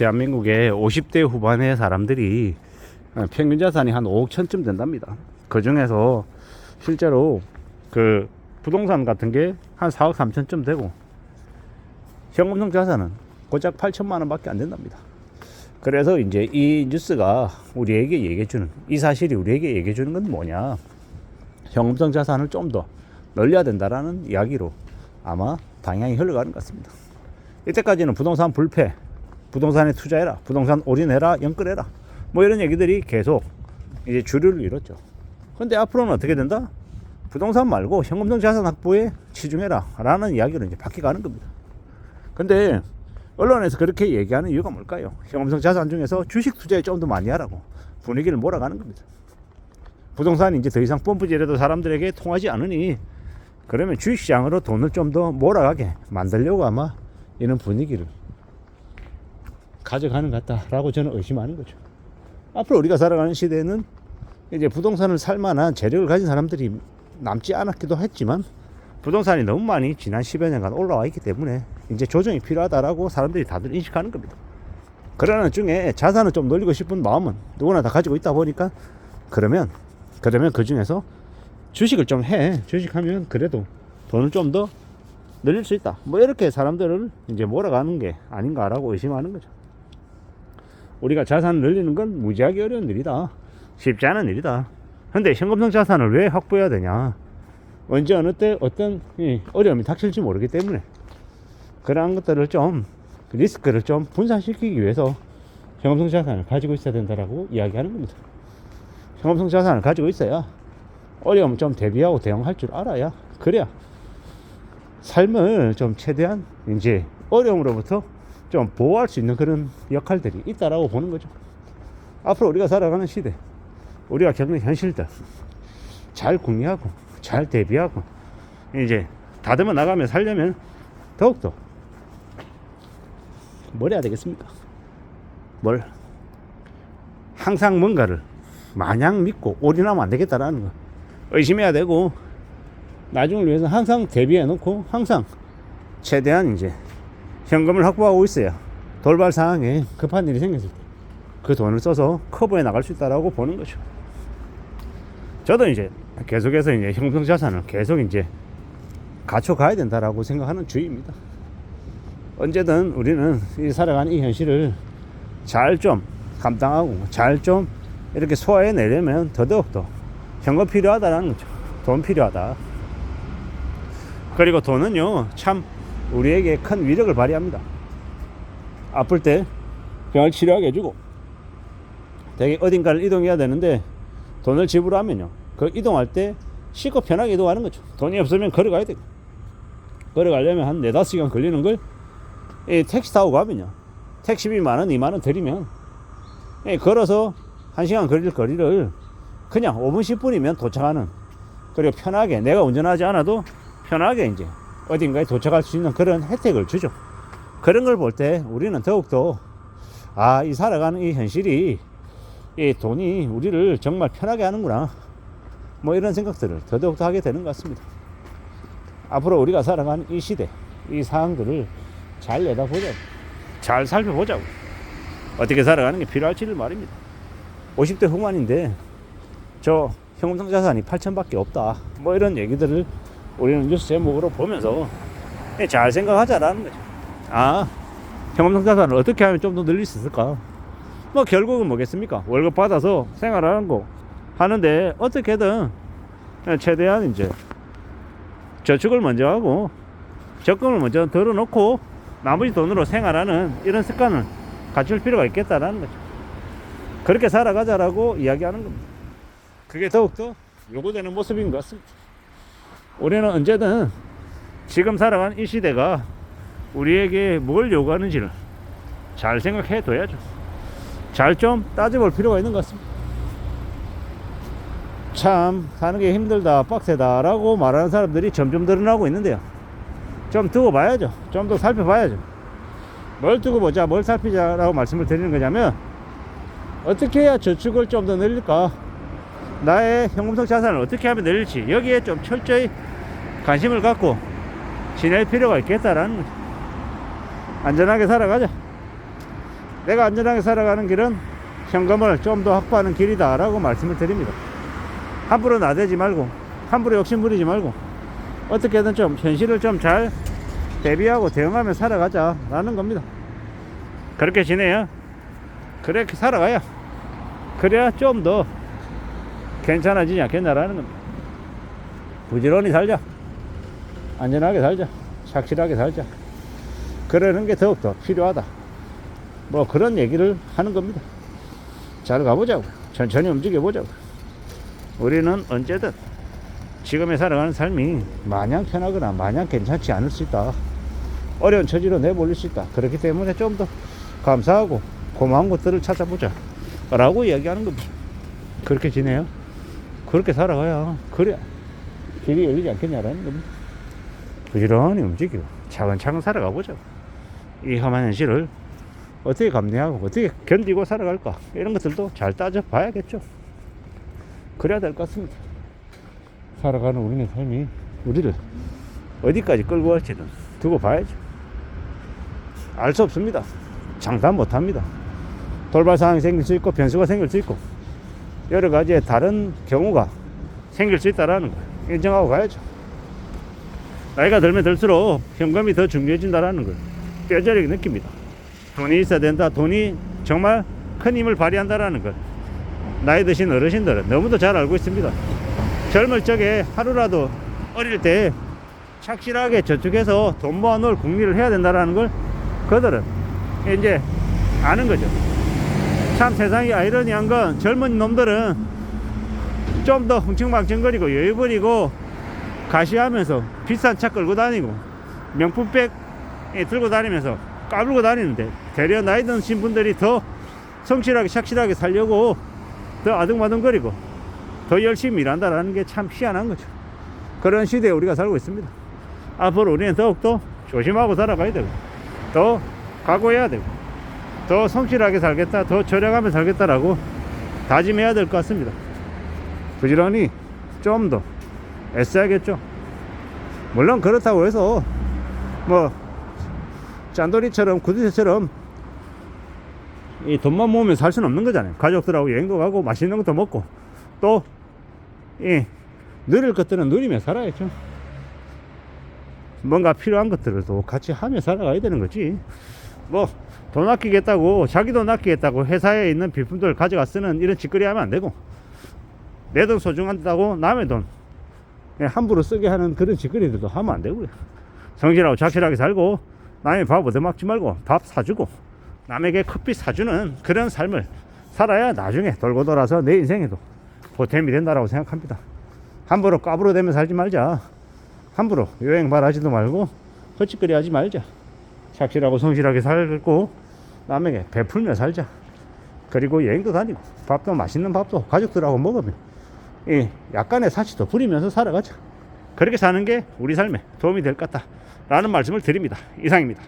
대한민국의 50대 후반의 사람들이 평균 자산이 한 5억 천쯤 된답니다. 그 중에서 실제로 그 부동산 같은 게 한 4억 3천쯤 되고 현금성 자산은 고작 8천만 원밖에 안 된답니다. 그래서 이제 이 뉴스가 우리에게 얘기해주는, 이 사실이 우리에게 얘기해주는 건 뭐냐, 현금성 자산을 좀 더 늘려야 된다라는 이야기로 아마 방향이 흘러가는 것 같습니다. 이때까지는 부동산 불패, 부동산에 투자해라, 부동산 올인해라, 연끌해라, 뭐 이런 얘기들이 계속 이제 주류를 이뤘죠. 근데 앞으로는 어떻게 된다? 부동산 말고 현금성 자산 확보에 치중해라 라는 이야기로 이제 바뀌어가는 겁니다. 근데 언론에서 그렇게 얘기하는 이유가 뭘까요? 현금성 자산 중에서 주식 투자에 좀 더 많이 하라고 분위기를 몰아가는 겁니다. 부동산이 이제 더 이상 펌프질해도 사람들에게 통하지 않으니 그러면 주식시장으로 돈을 좀 더 몰아가게 만들려고 아마 이런 분위기를 가져가는 것 같다라고 저는 의심하는 거죠. 앞으로 우리가 살아가는 시대에는 이제 부동산을 살 만한 재력을 가진 사람들이 남지 않았기도 했지만 부동산이 너무 많이 지난 10여 년간 올라와 있기 때문에 이제 조정이 필요하다라고 사람들이 다들 인식하는 겁니다. 그러는 중에 자산을 좀 늘리고 싶은 마음은 누구나 다 가지고 있다 보니까 그러면 그 중에서 주식을 좀 해. 주식하면 그래도 돈을 좀 더 늘릴 수 있다. 뭐 이렇게 사람들을 이제 몰아가는 게 아닌가라고 의심하는 거죠. 우리가 자산을 늘리는 건 무지하게 어려운 일이다. 쉽지 않은 일이다. 근데 현금성 자산을 왜 확보해야 되냐? 언제 어느 때 어떤 어려움이 닥칠지 모르기 때문에 그러한 것들을 좀 리스크를 좀 분산시키기 위해서 현금성 자산을 가지고 있어야 된다라고 이야기하는 겁니다. 현금성 자산을 가지고 있어야 어려움을 좀 대비하고 대응할 줄 알아야, 그래야 삶을 좀 최대한 이제 어려움으로부터 좀 보호할 수 있는 그런 역할들이 있다라고 보는 거죠. 앞으로 우리가 살아가는 시대, 우리가 겪는 현실들 잘 궁리하고 잘 대비하고 이제 다듬어 나가며 살려면 더욱더 뭘 해야 되겠습니까? 뭘 항상 뭔가를 마냥 믿고 올인하면 안 되겠다라는 거 의심해야 되고, 나중을 위해서 항상 대비해 놓고 항상 최대한 이제 현금을 확보하고 있어야 돌발 상황에 급한 일이 생겼을 때 그 돈을 써서 커버해 나갈 수 있다라고 보는 거죠. 저도 이제 계속해서 이제 현금성 자산을 계속 이제 갖춰가야 된다라고 생각하는 주의입니다. 언제든 우리는 이 살아가는 이 현실을 잘 좀 감당하고 잘 좀 이렇게 소화해 내려면 더더욱더 현금 필요하다라는 거죠. 돈 필요하다. 그리고 돈은요, 참 우리에게 큰 위력을 발휘합니다. 아플 때 병을 치료하게 해주고, 되게 어딘가를 이동해야 되는데 돈을 지불하면요, 그 이동할 때 쉽고 편하게 이동하는 거죠. 돈이 없으면 걸어가야 되고, 걸어가려면 한 4-5시간 걸리는 걸 이 택시 타고 가면요, 택시비 10,000원 20,000원 들이면 걸어서 1시간 걸릴 거리를 그냥 5분 10분이면 도착하는, 그리고 편하게 내가 운전하지 않아도 편하게 이제 어딘가에 도착할 수 있는 그런 혜택을 주죠. 그런 걸 볼 때 우리는 더욱더 이 살아가는 이 현실이, 이 돈이 우리를 정말 편하게 하는구나, 뭐 이런 생각들을 더더욱더 하게 되는 것 같습니다. 앞으로 우리가 살아가는 이 시대, 이 상황들을 잘 내다보자고, 잘 살펴보자고, 어떻게 살아가는 게 필요할지를 말입니다. 50대 후반인데 저 현금성 자산이 8천밖에 없다, 뭐 이런 얘기들을 우리는 뉴스 제목으로 보면서 잘 생각하자라는 거죠. 현금성 자산을 어떻게 하면 좀 더 늘릴 수 있을까? 뭐 결국은 뭐겠습니까? 월급 받아서 생활하는 거 하는데 어떻게든 최대한 이제 저축을 먼저 하고 적금을 먼저 들어놓고 나머지 돈으로 생활하는 이런 습관을 갖출 필요가 있겠다라는 거죠. 그렇게 살아가자라고 이야기하는 겁니다. 그게 더욱더 요구되는 모습인 것 같습니다. 우리는 언제든 지금 살아가는 이 시대가 우리에게 뭘 요구하는지를 잘 생각해 둬야죠. 잘 좀 따져볼 필요가 있는 것 같습니다. 참 사는 게 힘들다, 빡세다 라고 말하는 사람들이 점점 늘어나고 있는데요, 좀 두고 봐야죠. 좀 더 살펴봐야죠. 뭘 두고 보자, 뭘 살피자 라고 말씀을 드리는 거냐면, 어떻게 해야 저축을 좀 더 늘릴까, 나의 현금성 자산을 어떻게 하면 늘릴지, 여기에 좀 철저히 관심을 갖고 지낼 필요가 있겠다라는 거죠. 안전하게 살아가자. 내가 안전하게 살아가는 길은 현금을 좀 더 확보하는 길이다 라고 말씀을 드립니다. 함부로 나대지 말고 함부로 욕심부리지 말고 어떻게든 좀 현실을 좀 잘 대비하고 대응하며 살아가자 라는 겁니다. 그렇게 지내야, 그렇게 살아가야, 그래야 좀 더 괜찮아지지 않겠나라는 겁니다. 부지런히 살자, 안전하게 살자, 착실하게 살자, 그러는 게 더욱더 필요하다, 뭐 그런 얘기를 하는 겁니다. 잘 가보자고, 천천히 움직여보자고. 우리는 언제든 지금에 살아가는 삶이 마냥 편하거나 마냥 괜찮지 않을 수 있다, 어려운 처지로 내몰릴 수 있다. 그렇기 때문에 좀 더 감사하고 고마운 것들을 찾아보자 라고 이야기하는 겁니다. 그렇게 지내요. 그렇게 살아가야 그래 길이 열리지 않겠냐라는 겁니다. 부지런히 움직이고 차근차근 살아가 보자. 이 험한 현실을 어떻게 감내하고 어떻게 견디고 살아갈까, 이런 것들도 잘 따져봐야겠죠. 그래야 될 것 같습니다. 살아가는 우리의 삶이 우리를 어디까지 끌고 갈지는 두고 봐야죠. 알 수 없습니다. 장담 못합니다. 돌발 상황이 생길 수 있고 변수가 생길 수 있고 여러 가지의 다른 경우가 생길 수 있다라는 거 인정하고 가야죠. 나이가 들면 들수록 현금이 더 중요해진다라는 걸 뼈저리게 느낍니다. 돈이 있어야 된다, 돈이 정말 큰 힘을 발휘한다라는 걸 나이 드신 어르신들은 너무도 잘 알고 있습니다. 젊을 적에 하루라도 어릴 때 착실하게 저축해서 돈 모아놓을 궁리를 해야 된다라는 걸 그들은 이제 아는 거죠. 참 세상이 아이러니한 건 젊은 놈들은 좀 더 흥청망청거리고 여유 부리고 가시하면서 비싼 차 끌고 다니고 명품백 들고 다니면서 까불고 다니는데, 대려 나이 드신 분들이 더 성실하게 착실하게 살려고 더 아등바등거리고 더 열심히 일한다라는 게 참 희한한 거죠. 그런 시대에 우리가 살고 있습니다. 앞으로 우리는 더욱더 조심하고 살아가야 되고 더 각오해야 되고 더 성실하게 살겠다, 더 절약하며 살겠다라고 다짐해야 될 것 같습니다. 부지런히 좀 더 애써야겠죠. 물론 그렇다고 해서 뭐 짠돌이처럼 구두쇠처럼 이 돈만 모으면 살 수는 없는 거잖아요. 가족들하고 여행도 가고 맛있는 것도 먹고 또 이 누릴 것들은 누리며 살아야죠. 뭔가 필요한 것들을 또 같이 하며 살아가야 되는 거지. 뭐 돈 아끼겠다고, 자기 돈 아끼겠다고 회사에 있는 비품들 가져가 쓰는 이런 짓거리 하면 안 되고, 내 돈 소중하다고 남의 돈 함부로 쓰게 하는 그런 짓거리들도 하면 안 되고요. 성실하고 착실하게 살고 남의 밥 얻어먹지 말고 밥 사주고 남에게 커피 사주는 그런 삶을 살아야 나중에 돌고 돌아서 내 인생에도 보탬이 된다라고 생각합니다. 함부로 까부러대며 살지 말자. 함부로 여행 바라지도 말고 헛짓거리 하지 말자. 착실하고 성실하게 살고 남에게 베풀며 살자. 그리고 여행도 다니고 밥도 맛있는 밥도 가족들하고 먹으며 이 약간의 사치도 부리면서 살아가자. 그렇게 사는 게 우리 삶에 도움이 될 것 같다 라는 말씀을 드립니다. 이상입니다.